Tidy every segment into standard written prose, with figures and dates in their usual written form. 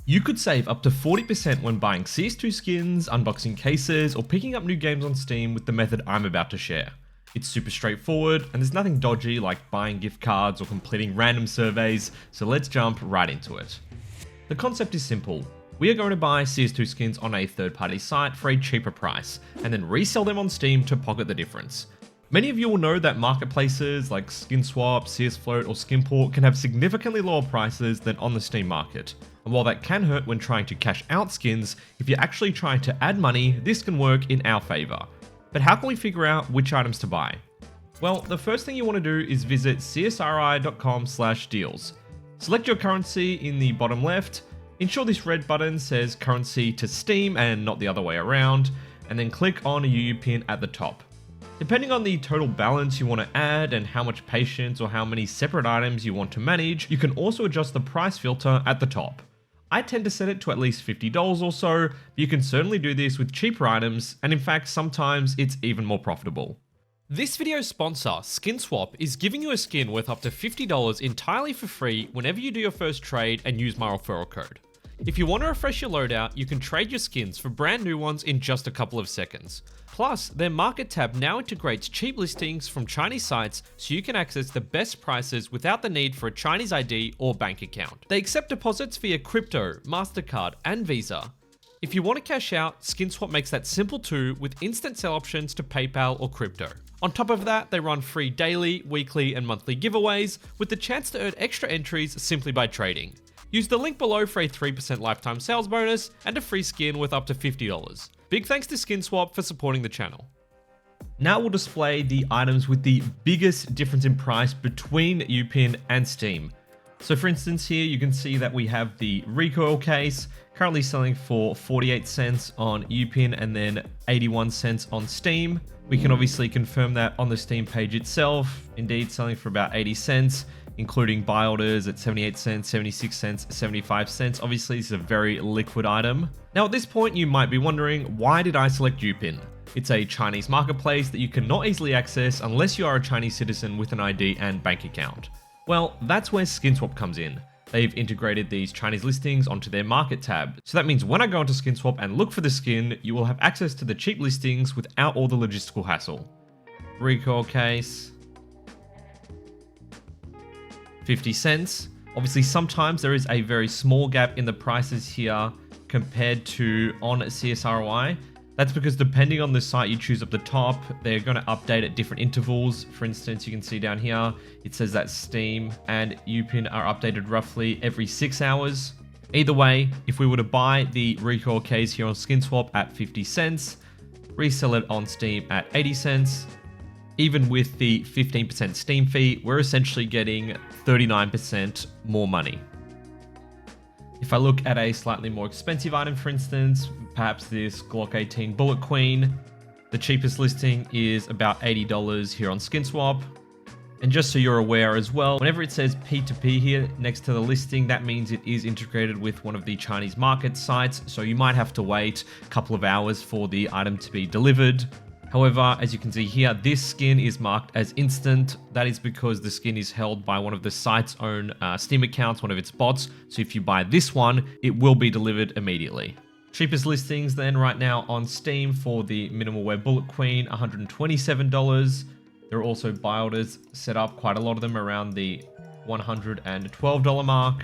You could save up to 40% when buying CS2 skins, unboxing cases, or picking up new games on Steam with the method I'm about to share. It's super straightforward, and there's nothing dodgy like buying gift cards or completing random surveys, so let's jump right into it. The concept is simple. We are going to buy CS2 skins on a third-party site for a cheaper price, and then resell them on Steam to pocket the difference. Many of you will know that marketplaces like SkinSwap, CSFloat, or Skinport can have significantly lower prices than on the Steam market. And while that can hurt when trying to cash out skins, if you're actually trying to add money, this can work in our favor. But how can we figure out which items to buy? Well, the first thing you want to do is visit csri.com/deals. Select your currency in the bottom left, ensure this red button says currency to Steam and not the other way around, and then click on a UU pin at the top. Depending on the total balance you want to add and how much patience or how many separate items you want to manage, you can also adjust the price filter at the top. I tend to set it to at least $50 or so, but you can certainly do this with cheaper items, and in fact sometimes it's even more profitable. This video's sponsor, SkinSwap, is giving you a skin worth up to $50 entirely for free whenever you do your first trade and use my referral code. If you want to refresh your loadout, you can trade your skins for brand new ones in just a couple of seconds. Plus, their market tab now integrates cheap listings from Chinese sites so you can access the best prices without the need for a Chinese ID or bank account. They accept deposits via crypto, MasterCard, and Visa. If you want to cash out, SkinSwap makes that simple too with instant sell options to PayPal or crypto. On top of that, they run free daily, weekly, and monthly giveaways with the chance to earn extra entries simply by trading. Use the link below for a 3% lifetime sales bonus and a free skin worth up to $50. Big thanks to SkinSwap for supporting the channel. Now we'll display the items with the biggest difference in price between UPin and Steam. So for instance here you can see that we have the recoil case, currently selling for 48 cents on UPin and then 81 cents on Steam. We can obviously confirm that on the Steam page itself, indeed selling for about 80 cents. Including buy orders at 78 cents, 76 cents, 75 cents. Obviously, this is a very liquid item. Now, at this point, you might be wondering, why did I select UPin? It's a Chinese marketplace that you cannot easily access unless you are a Chinese citizen with an ID and bank account. Well, that's where SkinSwap comes in. They've integrated these Chinese listings onto their market tab. So that means when I go into SkinSwap and look for the skin, you will have access to the cheap listings without all the logistical hassle. Recoil case. 50 cents. Obviously, sometimes there is a very small gap in the prices here compared to on CSRY. That's because depending on the site you choose up the top, they're going to update at different intervals. For instance, you can see down here, it says that Steam and UPin are updated roughly every 6 hours. Either way, if we were to buy the recoil case here on SkinSwap at 50 cents, resell it on Steam at 80 cents, even with the 15% Steam fee, we're essentially getting 39% more money. If I look at a slightly more expensive item, for instance, perhaps this Glock 18 Bullet Queen, the cheapest listing is about $80 here on SkinSwap. And just so you're aware as well, whenever it says P2P here next to the listing, that means it is integrated with one of the Chinese market sites, so you might have to wait a couple of hours for the item to be delivered. However, as you can see here, this skin is marked as instant. That is because the skin is held by one of the site's own Steam accounts, one of its bots. So if you buy this one, it will be delivered immediately. Cheapest listings then right now on Steam for the Minimal Wear Bullet Queen, $127. There are also buy orders set up, quite a lot of them around the $112 mark.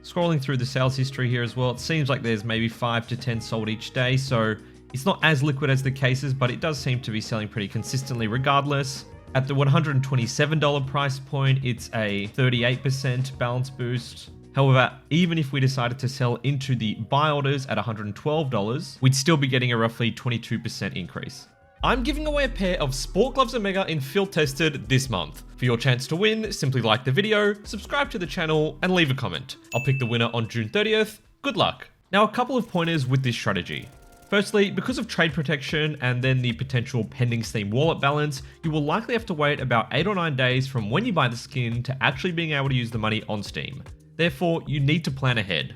Scrolling through the sales history here as well, it seems like there's maybe 5 to 10 sold each day. So it's not as liquid as the cases, but it does seem to be selling pretty consistently regardless. At the $127 price point, it's a 38% balance boost. However, even if we decided to sell into the buy orders at $112, we'd still be getting a roughly 22% increase. I'm giving away a pair of Sport Gloves Omega in Field Tested this month. For your chance to win, simply like the video, subscribe to the channel, and leave a comment. I'll pick the winner on June 30th. Good luck. Now, a couple of pointers with this strategy. Firstly, because of trade protection and then the potential pending Steam wallet balance, you will likely have to wait about 8 or 9 days from when you buy the skin to actually being able to use the money on Steam. Therefore, you need to plan ahead.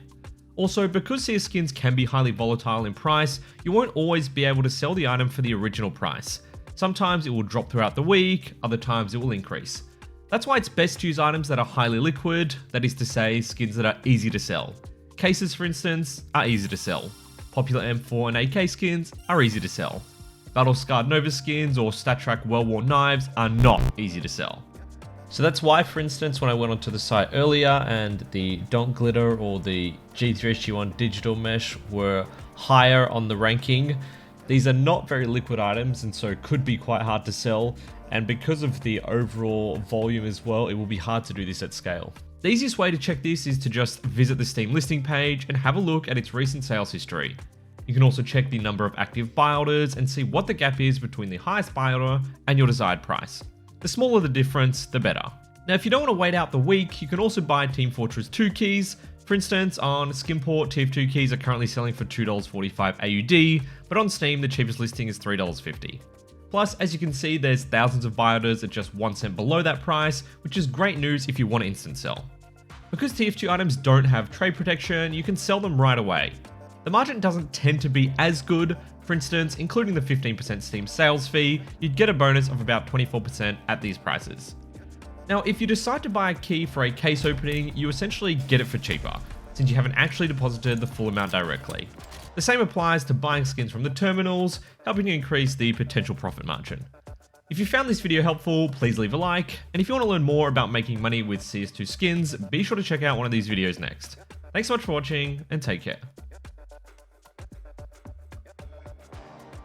Also, because CS skins can be highly volatile in price, you won't always be able to sell the item for the original price. Sometimes it will drop throughout the week, other times it will increase. That's why it's best to use items that are highly liquid, that is to say, skins that are easy to sell. Cases, for instance, are easy to sell. Popular M4 and AK skins are easy to sell. Battle-scarred Nova skins or StatTrack well-worn knives are not easy to sell. So that's why, for instance, when I went onto the site earlier and the Don't Glitter or the G3HG1 Digital Mesh were higher on the ranking, these are not very liquid items and so could be quite hard to sell. And because of the overall volume as well, it will be hard to do this at scale. The easiest way to check this is to just visit the Steam listing page and have a look at its recent sales history. You can also check the number of active buy orders and see what the gap is between the highest buy order and your desired price. The smaller the difference, the better. Now, if you don't want to wait out the week, you can also buy Team Fortress 2 keys. For instance, on Skimport, TF2 keys are currently selling for $2.45 AUD, but on Steam, the cheapest listing is $3.50. Plus, as you can see, there's thousands of buy orders at just 1 cent below that price, which is great news if you want to instant sell. Because TF2 items don't have trade protection, you can sell them right away. The margin doesn't tend to be as good. For instance, including the 15% Steam sales fee, you'd get a bonus of about 24% at these prices. Now, if you decide to buy a key for a case opening, you essentially get it for cheaper, since you haven't actually deposited the full amount directly. The same applies to buying skins from the terminals, helping you increase the potential profit margin. If you found this video helpful, please leave a like, and if you want to learn more about making money with CS2 skins, be sure to check out one of these videos next. Thanks so much for watching, and take care.